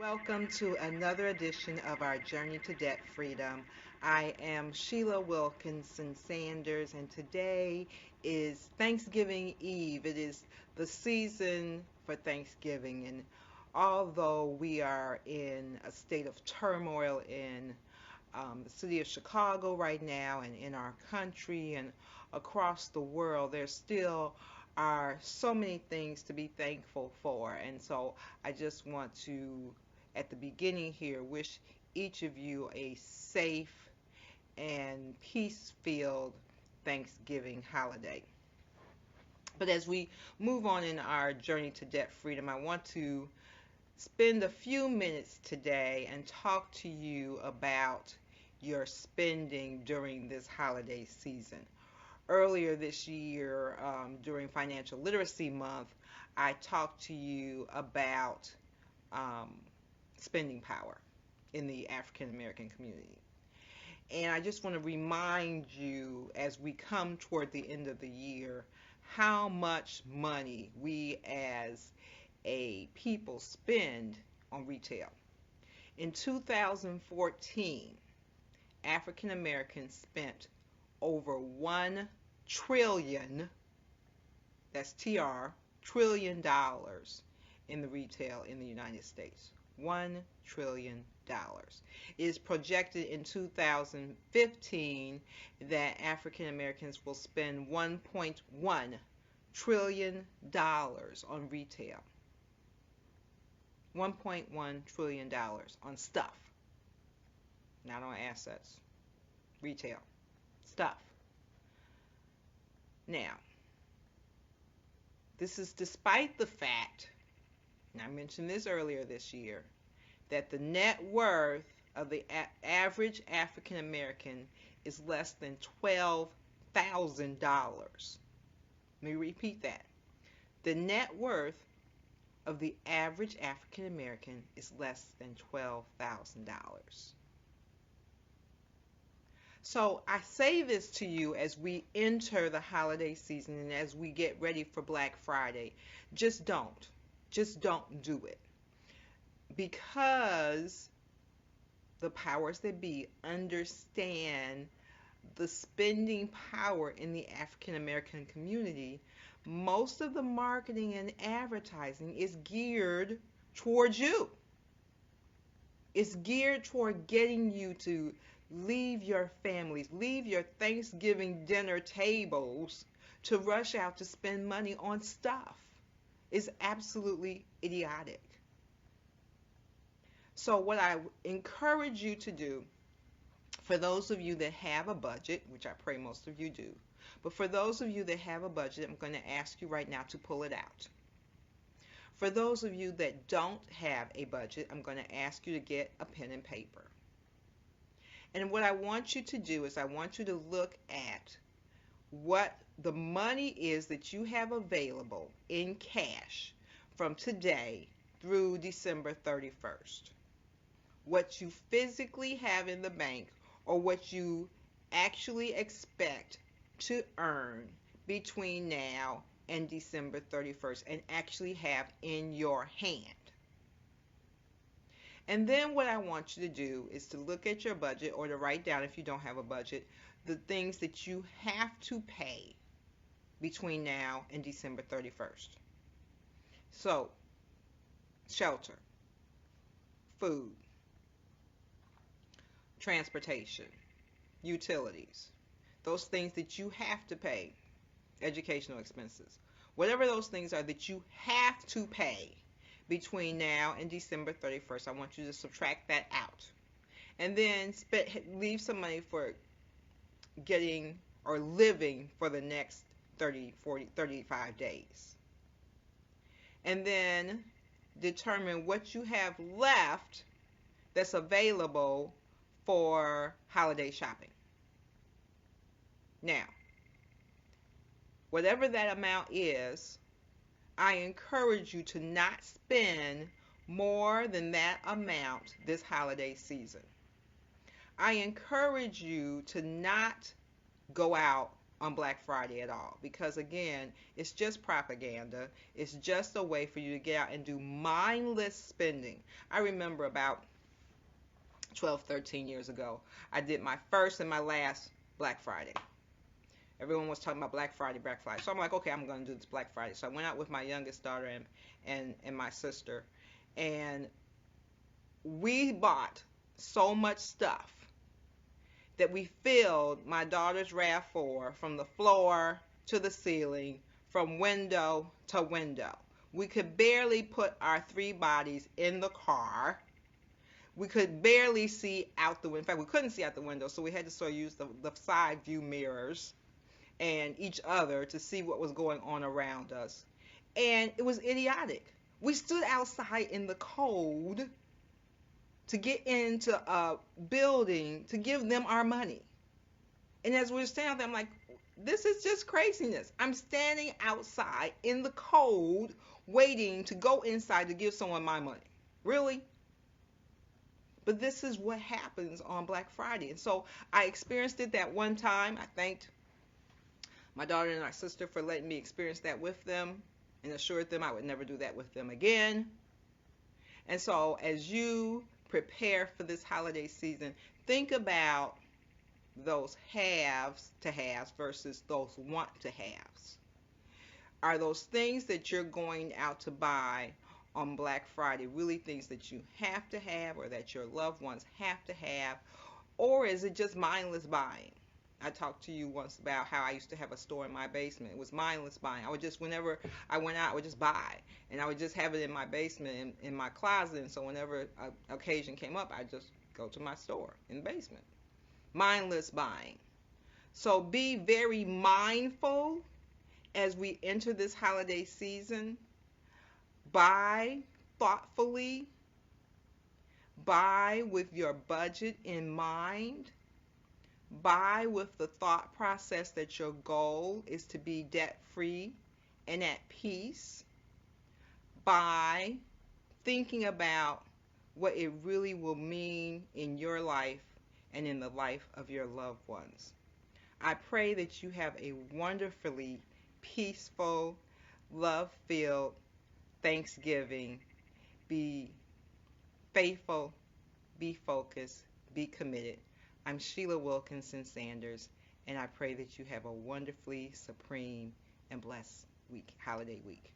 Welcome to another edition of our Journey to Debt Freedom. I am Sheila Wilkinson-Sanders, and today is Thanksgiving Eve. It is the season for Thanksgiving, and although we are in a state of turmoil in the city of Chicago right now and in our country and across the world, there still are so many things to be thankful for. And so I just want to, at the beginning here, wish each of you a safe and peace-filled Thanksgiving holiday. But as we move on in our journey to debt freedom, I want to spend a few minutes today and talk to you about your spending during this holiday season. Earlier this year, during Financial Literacy Month, I talked to you about um, spending power in the African American community. And I just want to remind you as we come toward the end of the year how much money we as a people spend on retail. In 2014, African Americans spent over 1 trillion, that's trillion dollars in the retail in the United States. $1 trillion. It is projected in 2015 that African Americans will spend $1.1 trillion on retail. $1.1 trillion on stuff, not on assets. Retail. Stuff. Now, this is despite the fact, and I mentioned this earlier this year, that the net worth of the average African American is less than $12,000. Let me repeat that. The net worth of the average African American is less than $12,000. So I say this to you as we enter the holiday season and as we get ready for Black Friday. Just don't. Just don't do it. Because the powers that be understand the spending power in the African American community, most of the marketing and advertising is geared towards you. It's geared toward getting you to leave your families, leave your Thanksgiving dinner tables to rush out to spend money on stuff. It's absolutely idiotic. So what I encourage you to do, for those of you that have a budget, which I pray most of you do, but for those of you that have a budget, I'm going to ask you right now to pull it out. For those of you that don't have a budget, I'm going to ask you to get a pen and paper. And what I want you to do is I want you to look at what the money is that you have available in cash from today through December 31st. What you physically have in the bank or what you actually expect to earn between now and December 31st and actually have in your hand. And then what I want you to do is to look at your budget or to write down, if you don't have a budget, the things that you have to pay between now and December 31st. So, shelter, food, transportation, utilities, those things that you have to pay, educational expenses, whatever those things are that you have to pay between now and December 31st, I want you to subtract that out. And then leave some money for getting or living for the next 30, 40, 35 days. And then determine what you have left that's available for holiday shopping. Now, whatever that amount is, I encourage you to not spend more than that amount this holiday season. I encourage you to not go out on Black Friday at all, because again, it's just propaganda. It's just a way for you to get out and do mindless spending. I remember about 12, 13 years ago, I did my first and my last Black Friday. Everyone was talking about Black Friday, Black Friday. So I'm like, okay, I'm going to do this Black Friday. So I went out with my youngest daughter and my sister, and we bought so much stuff that we filled my daughter's RAV4 from the floor to the ceiling, from window to window. We could barely put our three bodies in the car. We could barely see out the window. In fact, we couldn't see out the window, so we had to sort of use the side view mirrors and each other to see what was going on around us. And it was idiotic. We stood outside in the cold to get into a building to give them our money. And as we were standing there, I'm like, this is just craziness. I'm standing outside in the cold waiting to go inside to give someone my money. Really? But this is what happens on Black Friday. And so I experienced it that one time. I thanked my daughter and our sister for letting me experience that with them and assured them I would never do that with them again. And so as you prepare for this holiday season, think about those haves to haves versus those want to haves. Are those things that you're going out to buy on Black Friday really things that you have to have or that your loved ones have to have? Or is it just mindless buying? I talked to you once about how I used to have a store in my basement. It was mindless buying. I would just, whenever I went out, I would just buy. And I would just have it in my basement, in my closet. And so whenever an occasion came up, I'd just go to my store in the basement. Mindless buying. So be very mindful as we enter this holiday season. Buy thoughtfully. Buy with your budget in mind. Buy with the thought process that your goal is to be debt-free and at peace. Buy thinking about what it really will mean in your life and in the life of your loved ones. I pray that you have a wonderfully peaceful, love-filled Thanksgiving. Be faithful, be focused, be committed. I'm Sheila Wilkinson-Sanders, and I pray that you have a wonderfully supreme and blessed holiday week.